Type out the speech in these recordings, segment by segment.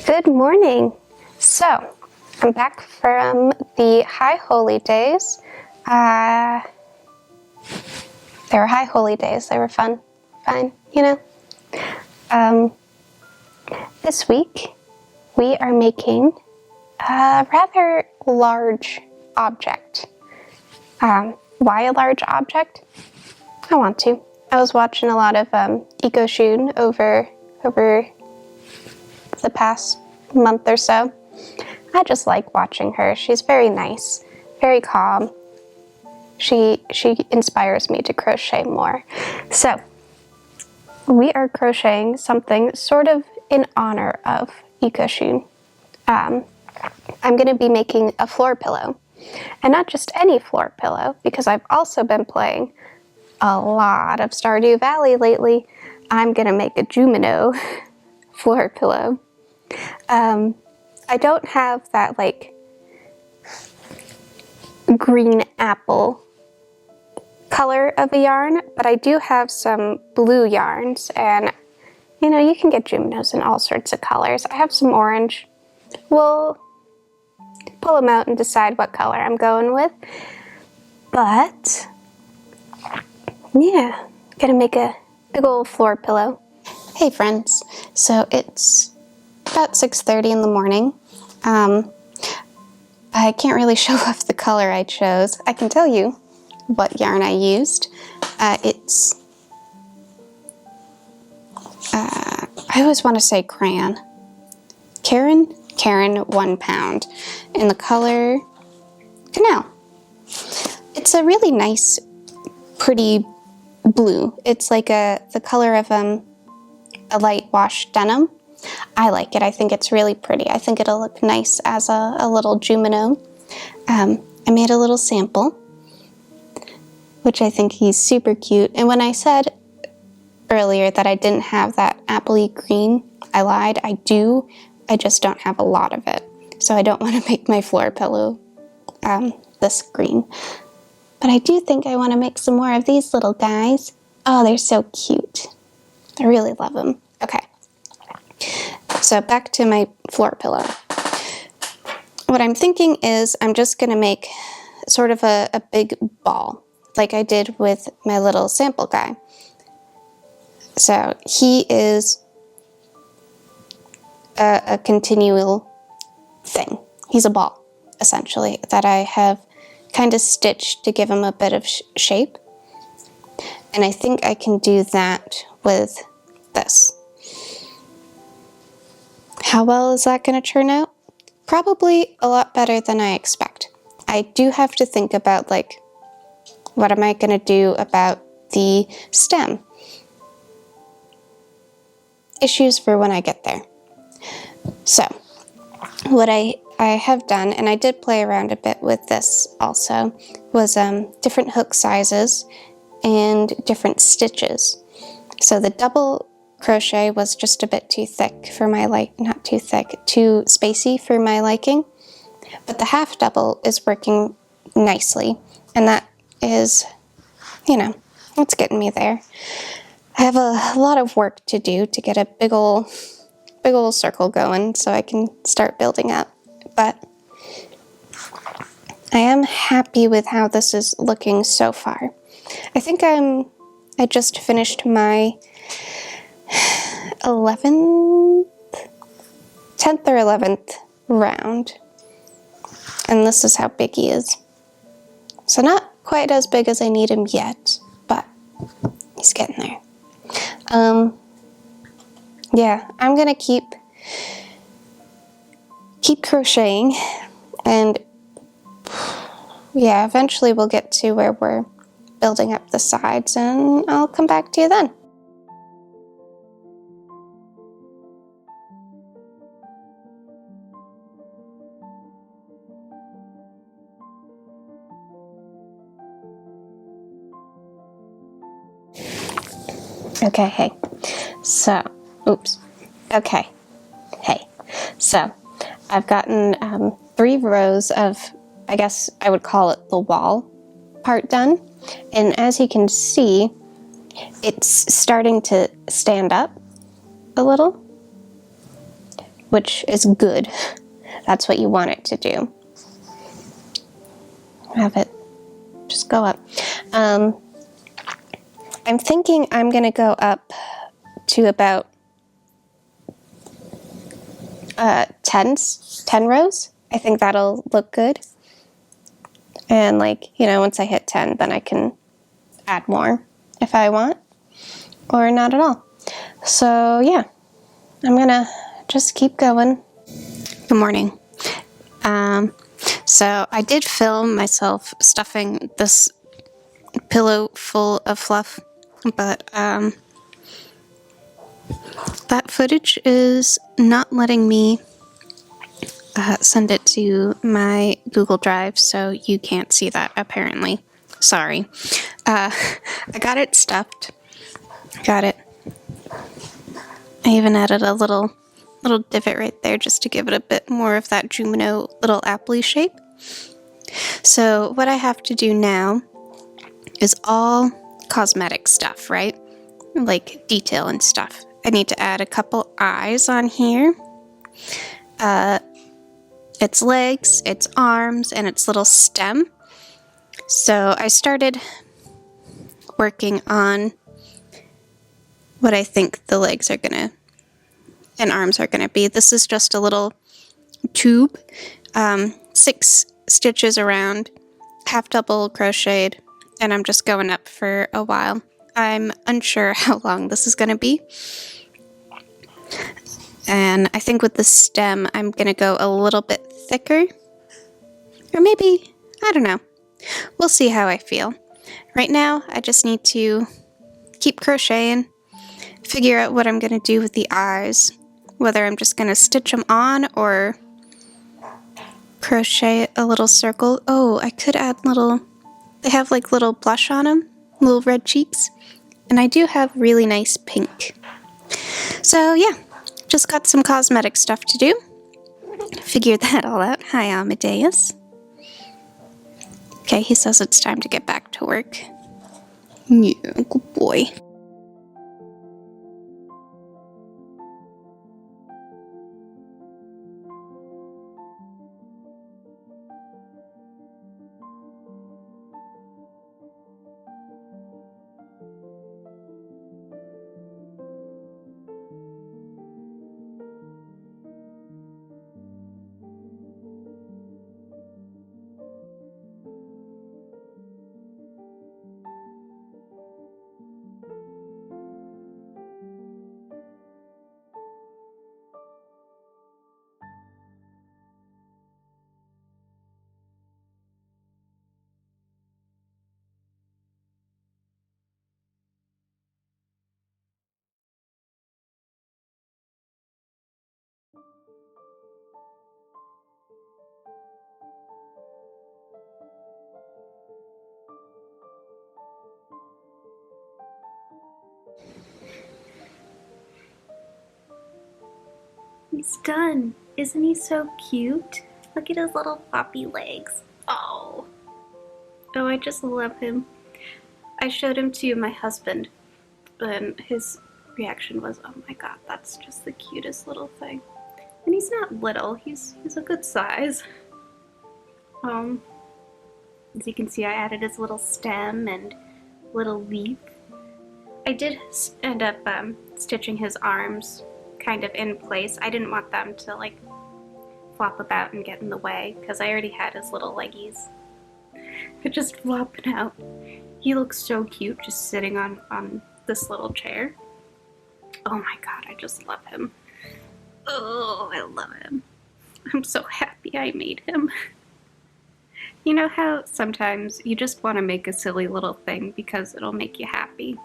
Good morning. So, I'm back from the High Holy Days. They were High Holy Days. They were fun, you know. This week, we are making a rather large object. Why a large object? I want to. I was watching a lot of Eco over the past month or so. I just like watching her. She's very nice, very calm. She inspires me to crochet more. So we are crocheting something sort of in honor of Eco. I'm going to be making a floor pillow, and not just any floor pillow, because I've also been playing a lot of Stardew Valley lately. I'm going to make a Junimo floor pillow. I don't have that like green apple color of a yarn, but I do have some blue yarns, and you know, you can get Junimos in all sorts of colors. I have some orange. We'll pull them out and decide what color I'm going with. But yeah, gonna make a big old floor pillow. Hey friends, so it's about 6:30 in the morning. I can't really show off the color I chose. I can tell you what yarn I used. It's I always want to say crayon. Karen 1 pound, in the color Canal. It's a really nice, pretty blue. It's like the color of a light wash denim. I like it. I think it's really pretty. I think it'll look nice as a little Junimo. I made a little sample, which I think he's super cute. And when I said earlier that I didn't have that appley green, I lied. I do. I just don't have a lot of it. So I don't want to make my floor pillow this green. But I do think I want to make some more of these little guys. Oh, they're so cute. I really love them. Okay. So back to my floor pillow. What I'm thinking is I'm just going to make sort of a big ball, like I did with my little sample guy. So he is a continual thing. He's a ball, essentially, that I have kind of stitched to give him a bit of shape. And I think I can do that with this. How well is that going to turn out? Probably a lot better than I expect. I do have to think about, like, what am I going to do about the stem? Issues for when I get there. So, what I have done, and I did play around a bit with this also, was different hook sizes and different stitches. So the double crochet was just a bit too thick for my not too thick, too spacey for my liking. But the half double is working nicely, and that is, you know, it's getting me there. I have a lot of work to do to get a big ol' circle going so I can start building up. But I am happy with how this is looking so far. I think I just finished my 10th or 11th round. And this is how big he is. So not quite as big as I need him yet, but he's getting there. Yeah, I'm gonna keep crocheting, and yeah, eventually we'll get to where we're building up the sides, and I'll come back to you then. Okay, hey. So, oops. Okay, hey. So, I've gotten 3 rows of, I guess I would call it the wall part done. And as you can see, it's starting to stand up a little. which is good. That's what you want it to do. Have it just go up. I'm thinking I'm gonna go up to about 10 rows. I think that'll look good. And like, you know, once I hit 10, then I can add more if I want, or not at all. So yeah, I'm gonna just keep going. Good morning. So I did film myself stuffing this pillow full of fluff, but that footage is not letting me send it to my Google Drive, so you can't see that apparently. Sorry. I got it stuffed. Got it. I even added a little divot right there just to give it a bit more of that Junimo little apple shape. So what I have to do now is all cosmetic stuff, right? Like detail and stuff. I need to add a couple eyes on here. Its legs, its arms, and its little stem. So I started working on what I think the legs are gonna and arms are gonna be. This is just a little tube, 6 stitches around, half double crocheted, and I'm just going up for a while. I'm unsure how long this is gonna be. And I think with the stem, I'm gonna go a little bit thicker. Or maybe, I don't know. We'll see how I feel. Right now, I just need to keep crocheting, figure out what I'm gonna do with the eyes, whether I'm just gonna stitch them on or crochet a little circle. Oh, I could add they have like little blush on them, little red cheeks, and I do have really nice pink. So yeah, just got some cosmetic stuff to do. Figured that all out. Hi, Amadeus. Okay, he says it's time to get back to work. Yeah, good boy. He's done. Isn't he so cute? Look at his little floppy legs. Oh. Oh, I just love him. I showed him to my husband, and his reaction was, oh my god, that's just the cutest little thing. And he's not little, he's a good size. As you can see, I added his little stem and little leaf. I did end up stitching his arms kind of in place. I didn't want them to like flop about and get in the way because I already had his little leggies. But just flopping out. He looks so cute just sitting on this little chair. Oh my god, I just love him. Oh, I love him. I'm so happy I made him. You know how sometimes you just want to make a silly little thing because it'll make you happy?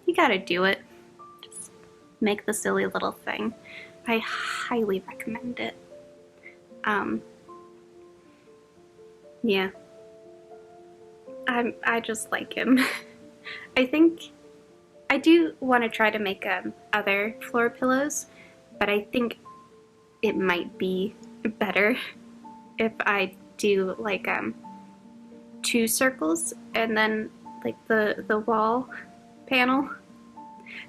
You gotta do it. Just make the silly little thing. I highly recommend it. Yeah. I just like him. I think I do want to try to make other floor pillows, but I think it might be better if I do like 2 circles and then like the wall panel,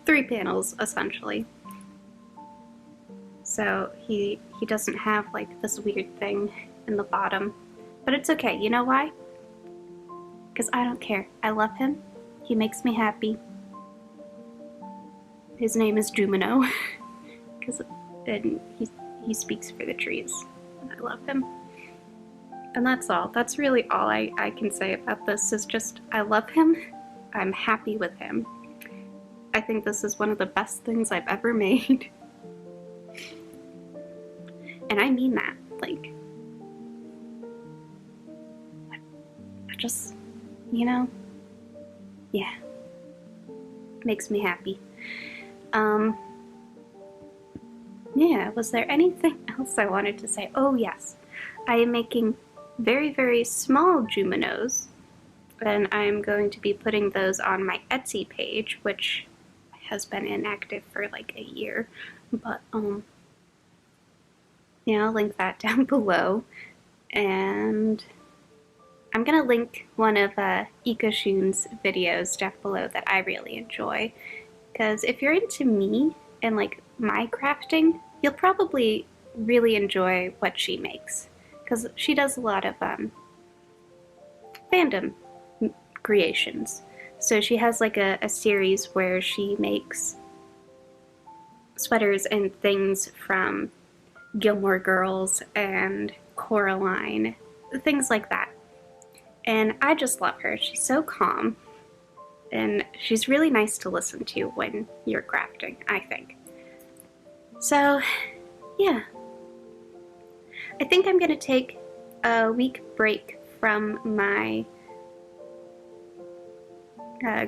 3 panels essentially. So he doesn't have like this weird thing in the bottom. But it's okay. You know why? Because I don't care. I love him. He makes me happy. His name is Junimo. And he speaks for the trees. And I love him. And that's all. That's really all I can say about this, is just I love him. I'm happy with him. I think this is one of the best things I've ever made. And I mean that. Like, I just, you know, yeah. Makes me happy. Yeah, was there anything else I wanted to say? Oh yes, I am making very, very small Juminos, and I'm going to be putting those on my Etsy page, which has been inactive for like a year, but yeah, I'll link that down below. And I'm gonna link one of Ecoshoon's videos down below that I really enjoy, because if you're into me and like my crafting, you'll probably really enjoy what she makes, because she does a lot of fandom creations. So she has like a series where she makes sweaters and things from Gilmore Girls and Coraline, things like that. And I just love her. She's so calm, and she's really nice to listen to when you're crafting, I think. So, yeah. I think I'm gonna take a week break from my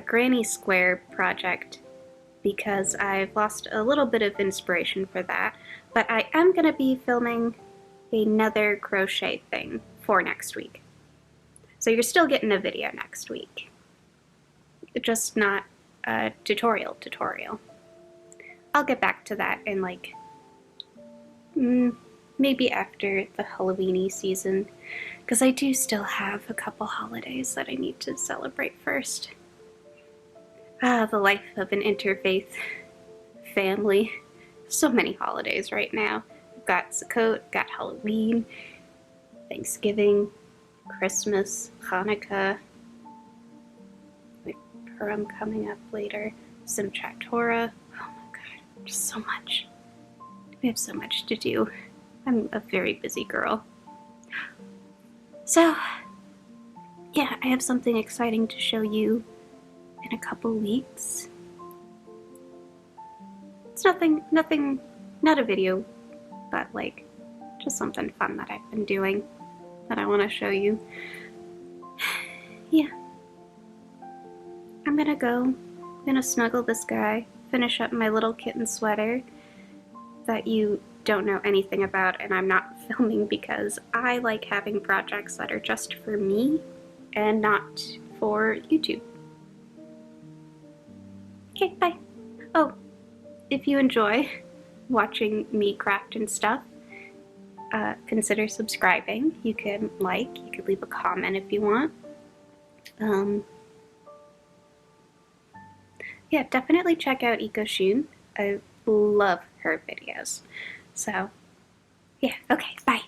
Granny Square project, because I've lost a little bit of inspiration for that, but I am gonna be filming another crochet thing for next week. So you're still getting a video next week, just not a tutorial. I'll get back to that in like maybe after the Halloween-y season, because I do still have a couple holidays that I need to celebrate first. Ah, the life of an interfaith family. So many holidays right now. We've got Sukkot, got Halloween, Thanksgiving, Christmas, Hanukkah, Purim coming up later, Simchat Torah. Oh my god, just so much. We have so much to do. I'm a very busy girl. So, yeah, I have something exciting to show you in a couple weeks. It's nothing, not a video, but like just something fun that I've been doing that I want to show you. Yeah. I'm gonna go. I'm gonna snuggle this guy, finish up my little kitten sweater that you don't know anything about, and I'm not filming because I like having projects that are just for me and not for YouTube. Okay, bye. Oh, if you enjoy watching me craft and stuff, consider subscribing. You can like, you could leave a comment if you want. Yeah, definitely check out Ecoshoon. I love her videos. So, yeah, okay, bye.